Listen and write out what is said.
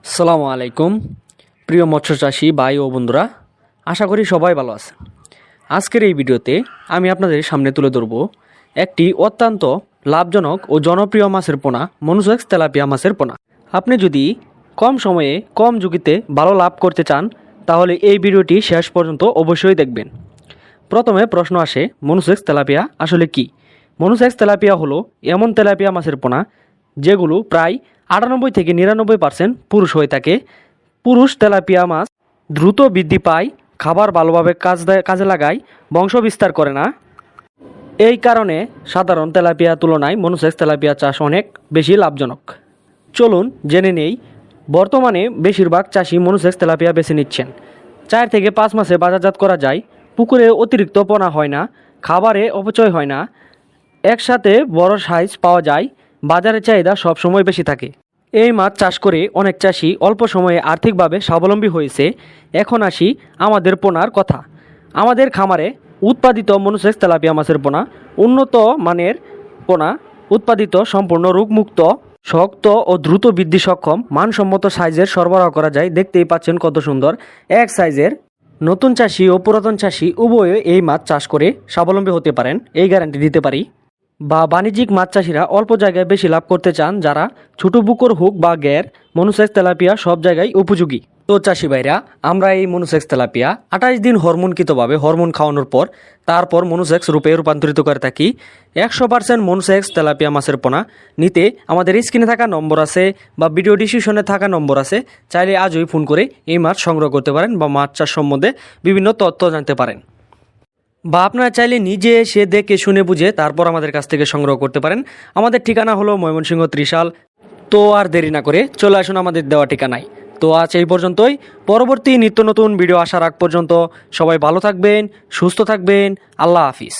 আসসালামু আলাইকুম প্রিয় মৎস্য চাষী ভাই ও বন্ধুরা, আশা করি সবাই ভালো আছেন। আজকের এই ভিডিওতে আমি আপনাদের সামনে তুলে ধরব একটি অত্যন্ত লাভজনক ও জনপ্রিয় মাছের পোনা মনোসেক্স তেলাপিয়া মাছের পোনা। আপনি যদি কম সময়ে কম ঝুঁকিতে ভালো লাভ করতে চান তাহলে এই ভিডিওটি শেষ পর্যন্ত অবশ্যই দেখবেন। প্রথমে প্রশ্ন আসে, মনোসেক্স তেলাপিয়া আসলে কি? মনোসেক্স তেলাপিয়া হলো এমন তেলাপিয়া মাছের পোনা যেগুলো প্রায় 98 থেকে 99% পুরুষ হয়ে থাকে। পুরুষ তেলাপিয়া মাছ দ্রুত বৃদ্ধি পায়, খাবার ভালোভাবে কাজে লাগায়, বংশ বিস্তার করে না। এই কারণে সাধারণ তেলাপিয়া তুলনায় মনোসেক্স তেলাপিয়া চাষ অনেক বেশি লাভজনক। চলুন জেনে নেই। বর্তমানে বেশিরভাগ চাষি মনোসেক্স তেলাপিয়া বেছে নিচ্ছেন। 4 থেকে 5 মাসে বাজারজাত করা যায়। পুকুরে অতিরিক্ত পোনা হয় না, খাবারে অপচয় হয় না, একসাথে বড় সাইজ পাওয়া যায়। বাজারের চাহিদা সবসময় বেশি থাকে। এই মাছ চাষ করে অনেক চাষি অল্প সময়ে আর্থিকভাবে স্বাবলম্বী হয়েছে। এখন আসি আমাদের পোনার কথা। আমাদের খামারে উৎপাদিত মনোসেক্স তেলাপিয়া মাছের পোনা উন্নত মানের পোনা, উৎপাদিত সম্পূর্ণ রোগমুক্ত, শক্ত ও দ্রুত বৃদ্ধি সক্ষম, মানসম্মত সাইজের সরবরাহ করা যায়। দেখতেই পাচ্ছেন কত সুন্দর এক সাইজের। নতুন চাষি ও পুরাতন চাষি উভয়ে এই মাছ চাষ করে স্বাবলম্বী হতে পারেন, এই গ্যারান্টি দিতে পারি। বা বাণিজ্যিক মাছ চাষিরা অল্প জায়গায় বেশি লাভ করতে চান, যারা ছোট পুকুর হোক বা গ্যার, মনোসেক্স তেলাপিয়া সব জায়গায় উপযোগী। তো চাষি ভাইরা, আমরা এই মনোসেক্স তেলাপিয়া 28 দিন হরমোনকৃতভাবে হরমোন খাওয়ানোর পর তারপর মনোসেক্স রূপে রূপান্তরিত করে থাকি। 100% মনোসেক্স তেলাপিয়া মাছের পোনা নিতে আমাদের স্ক্রিনে থাকা নম্বর আছে বা ভিডিও ডিসক্রিপশনে থাকা নম্বর আছে, চাইলে আজই ফোন করে এই মাছ সংগ্রহ করতে পারেন বা মাছ চাষ সম্বন্ধে বিভিন্ন তথ্য জানতে পারেন। বা আপনারা চাইলে নিজে এসে দেখে শুনে বুঝে তারপর আমাদের কাছ থেকে সংগ্রহ করতে পারেন। আমাদের ঠিকানা হলো ময়মনসিংহ ত্রিশাল। তো আর দেরি না করে চলে আসুন আমাদের দেওয়া ঠিকানায়। তো আজ এই পর্যন্তই। পরবর্তী নিত্য নতুন ভিডিও আসার আগ পর্যন্ত সবাই ভালো থাকবেন, সুস্থ থাকবেন। আল্লাহ হাফিজ।